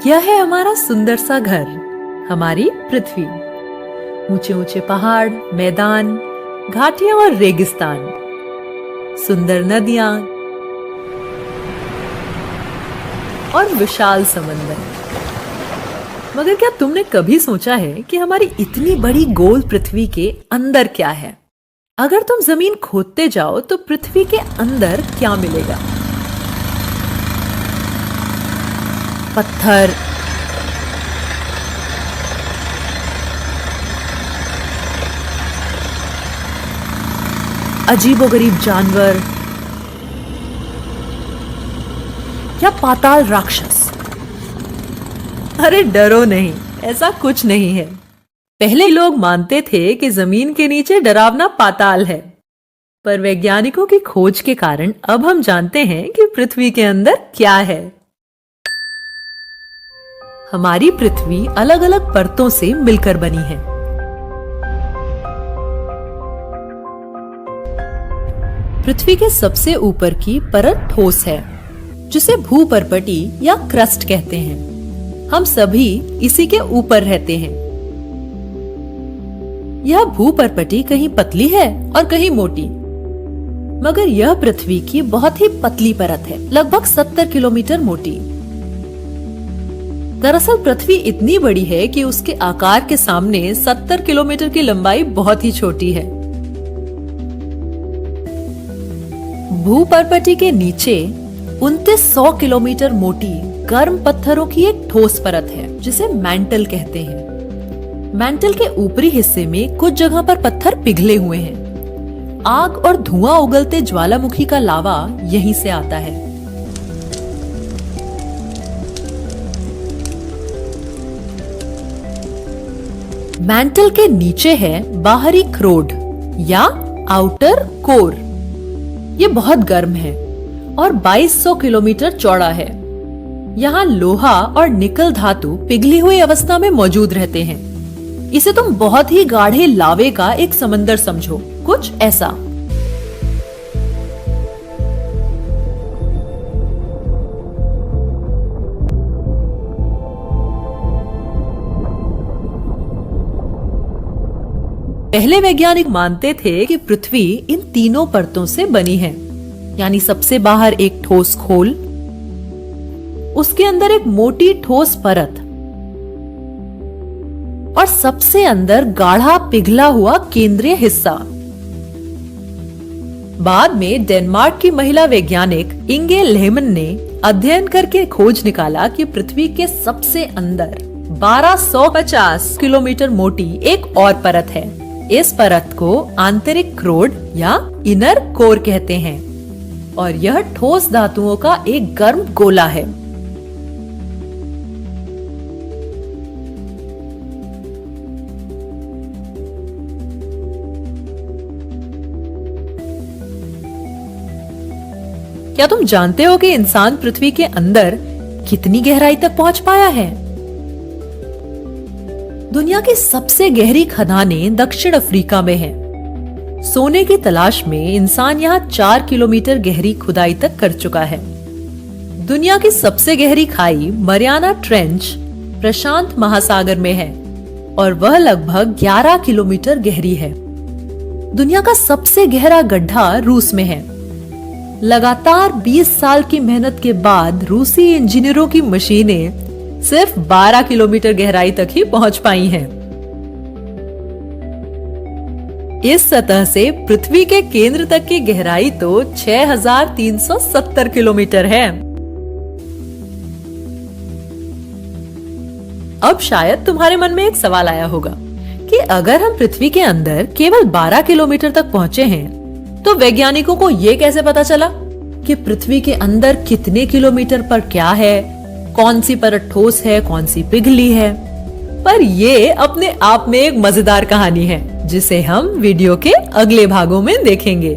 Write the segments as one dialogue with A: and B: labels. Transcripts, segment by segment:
A: यह है हमारा सुंदर सा घर, हमारी पृथ्वी। ऊंचे ऊंचे पहाड़, मैदान, घाटियां और रेगिस्तान, सुंदर नदियां और विशाल समंदर। मगर क्या तुमने कभी सोचा है कि हमारी इतनी बड़ी गोल पृथ्वी के अंदर क्या है? अगर तुम जमीन खोदते जाओ तो पृथ्वी के अंदर क्या मिलेगा? पत्थर, अजीबोगरीब जानवर या पाताल राक्षस। अरे डरो नहीं, ऐसा कुछ नहीं है। पहले लोग मानते थे कि जमीन के नीचे डरावना पाताल है, पर वैज्ञानिकों की खोज के कारण अब हम जानते हैं कि पृथ्वी के अंदर क्या है। हमारी पृथ्वी अलग अलग परतों से मिलकर बनी है। पृथ्वी के सबसे ऊपर की परत ठोस है, जिसे भूपर्पटी या क्रस्ट कहते हैं। हम सभी इसी के ऊपर रहते हैं। यह भूपर्पटी कहीं पतली है और कहीं मोटी, मगर यह पृथ्वी की बहुत ही पतली परत है, लगभग 70 किलोमीटर मोटी। दरअसल पृथ्वी इतनी बड़ी है कि उसके आकार के सामने 70 किलोमीटर की लंबाई बहुत ही छोटी है। भूपर्पटी के नीचे 2900 किलोमीटर मोटी गर्म पत्थरों की एक ठोस परत है, जिसे मैंटल कहते हैं। मैंटल के ऊपरी हिस्से में कुछ जगह पर पत्थर पिघले हुए हैं। आग और धुआं उगलते ज्वालामुखी का लावा यहीं से आता है। मैंटल के नीचे है बाहरी क्रोड या आउटर कोर। ये बहुत गर्म है और 2200 किलोमीटर चौड़ा है। यहाँ लोहा और निकल धातु पिघली हुई अवस्था में मौजूद रहते हैं। इसे तुम बहुत ही गाढ़े लावे का एक समंदर समझो, कुछ ऐसा। पहले वैज्ञानिक मानते थे कि पृथ्वी इन तीनों परतों से बनी है, यानी सबसे बाहर एक ठोस खोल, उसके अंदर एक मोटी ठोस परत और सबसे अंदर गाढ़ा पिघला हुआ केंद्रीय हिस्सा। बाद में डेनमार्क की महिला वैज्ञानिक इंगे लेहमन ने अध्ययन करके खोज निकाला कि पृथ्वी के सबसे अंदर 1250 किलोमीटर मोटी एक और परत है। इस परत को आंतरिक क्रोड या इनर कोर कहते हैं और यह ठोस धातुओं का एक गर्म गोला है। क्या तुम जानते हो कि इंसान पृथ्वी के अंदर कितनी गहराई तक पहुंच पाया है? दुनिया की सबसे गहरी खदानें दक्षिण अफ्रीका में हैं। सोने की तलाश में इंसान यहाँ 4 किलोमीटर गहरी खुदाई तक कर चुका है। दुनिया की सबसे गहरी खाई मरियाना ट्रेंच प्रशांत महासागर में है और वह लगभग 11 किलोमीटर गहरी है। दुनिया का सबसे गहरा गड्ढा रूस में है। लगातार 20 साल की मेहनत के बाद रूसी इंजीनियरों की मशीनें सिर्फ 12 किलोमीटर गहराई तक ही पहुंच पाई हैं। इस सतह से पृथ्वी के केंद्र तक की गहराई तो 6370 किलोमीटर है। अब शायद तुम्हारे मन में एक सवाल आया होगा कि अगर हम पृथ्वी के अंदर केवल 12 किलोमीटर तक पहुंचे हैं, तो वैज्ञानिकों को यह कैसे पता चला कि पृथ्वी के अंदर कितने किलोमीटर पर क्या है, कौन सी परत ठोस है, कौन सी पिघली है? पर यह अपने आप में एक मजेदार कहानी है, जिसे हम वीडियो के अगले भागों में देखेंगे।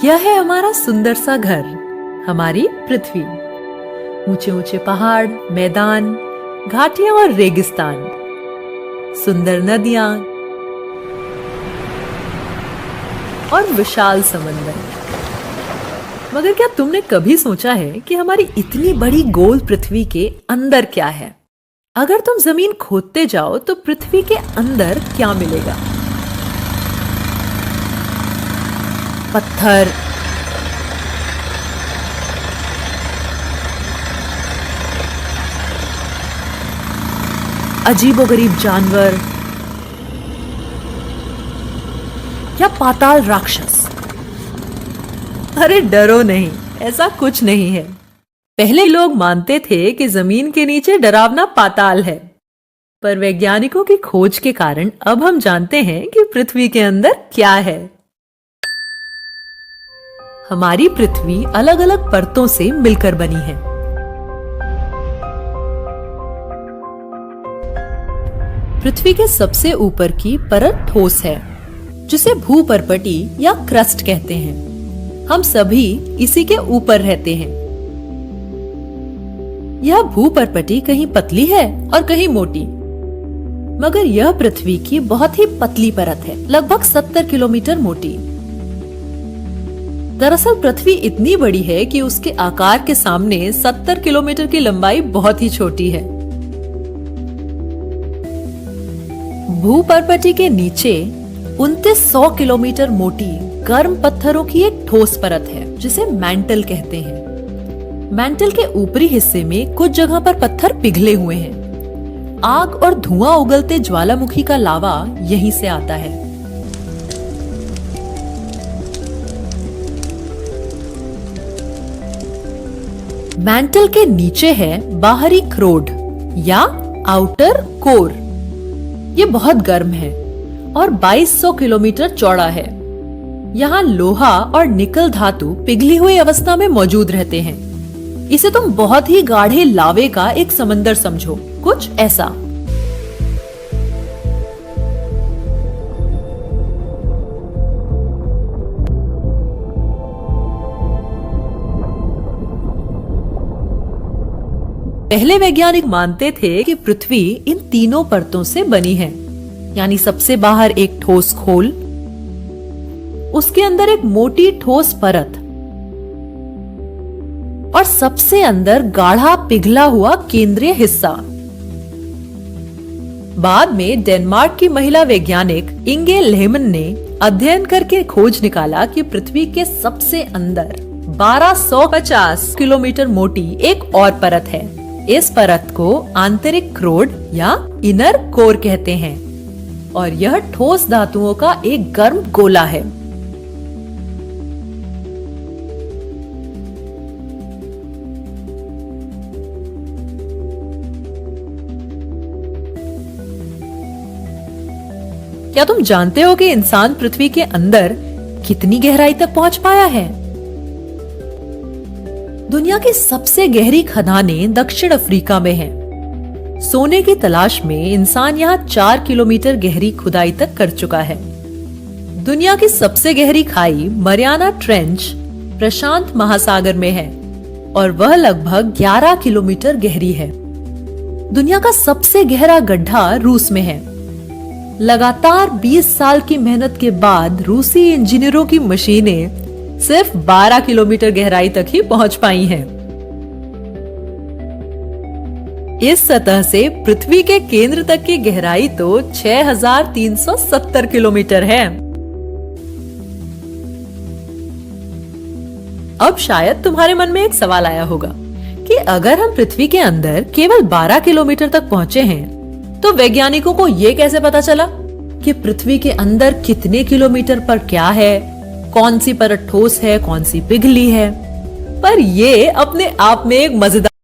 A: यह है हमारा सुंदर सा घर, हमारी पृथ्वी। ऊंचे ऊंचे पहाड़, मैदान, घाटियां और रेगिस्तान, सुंदर नदियां और विशाल समंदर। मगर क्या तुमने कभी सोचा है कि हमारी इतनी बड़ी गोल पृथ्वी के अंदर क्या है? अगर तुम जमीन खोदते जाओ तो पृथ्वी के अंदर क्या मिलेगा? पत्थर, अजीबोगरीब जानवर या पाताल राक्षस। अरे डरो नहीं, ऐसा कुछ नहीं है। पहले लोग मानते थे कि जमीन के नीचे डरावना पाताल है, पर वैज्ञानिकों की खोज के कारण अब हम जानते हैं कि पृथ्वी के अंदर क्या है। हमारी पृथ्वी अलग अलग परतों से मिलकर बनी है। पृथ्वी के सबसे ऊपर की परत ठोस है, जिसे भूपर्पटी या क्रस्ट कहते हैं। हम सभी इसी के ऊपर रहते हैं। यह भूपर्पटी कहीं पतली है और कहीं मोटी, मगर यह पृथ्वी की बहुत ही पतली परत है, लगभग 70 किलोमीटर मोटी। दरअसल पृथ्वी इतनी बड़ी है कि उसके आकार के सामने 70 किलोमीटर की लंबाई बहुत ही छोटी है। भूपर्पटी के नीचे 2900 किलोमीटर मोटी गर्म पत्थरों की एक ठोस परत है, जिसे मैंटल कहते हैं। मैंटल के ऊपरी हिस्से में कुछ जगह पर पत्थर पिघले हुए हैं। आग और धुआं उगलते ज्वालामुखी का लावा यहीं से आता है। मैंटल के नीचे है बाहरी क्रोड या आउटर कोर। ये बहुत गर्म है और 2200 किलोमीटर चौड़ा है। यहाँ लोहा और निकल धातु पिघली हुई अवस्था में मौजूद रहते हैं। इसे तुम बहुत ही गाढ़े लावे का एक समंदर समझो, कुछ ऐसा। पहले वैज्ञानिक मानते थे कि पृथ्वी इन तीनों परतों से बनी है, यानी सबसे बाहर एक ठोस खोल, उसके अंदर एक मोटी ठोस परत और सबसे अंदर गाढ़ा पिघला हुआ केंद्रीय हिस्सा। बाद में डेनमार्क की महिला वैज्ञानिक इंगे लेहमन ने अध्ययन करके खोज निकाला कि पृथ्वी के सबसे अंदर 1250 किलोमीटर मोटी एक और परत है। इस परत को आंतरिक क्रोड या इनर कोर कहते हैं और यह ठोस धातुओं का एक गर्म गोला है। क्या तुम जानते हो कि इंसान पृथ्वी के अंदर कितनी गहराई तक पहुंच पाया है? दुनिया की सबसे गहरी खदानें दक्षिण अफ्रीका में हैं। सोने की तलाश में इंसान यहाँ 4 किलोमीटर गहरी खुदाई तक कर चुका है। दुनिया की सबसे गहरी खाई मरियाना ट्रेंच प्रशांत महासागर में है और वह लगभग 11 किलोमीटर गहरी है। दुनिया का सबसे गहरा गड्ढा रूस में है। लगातार 20 साल की मेहनत के बाद रूसी इंजीनियरों की मशीनें सिर्फ 12 किलोमीटर गहराई तक ही पहुंच पाई हैं। इस सतह से पृथ्वी के केंद्र तक की गहराई तो 6370 किलोमीटर है। अब शायद तुम्हारे मन में एक सवाल आया होगा कि अगर हम पृथ्वी के अंदर केवल 12 किलोमीटर तक पहुंचे हैं, तो वैज्ञानिकों को यह कैसे पता चला कि पृथ्वी के अंदर कितने किलोमीटर पर क्या है, कौन सी परत ठोस है, कौन सी पिघली है? पर यह अपने आप में एक मजेदार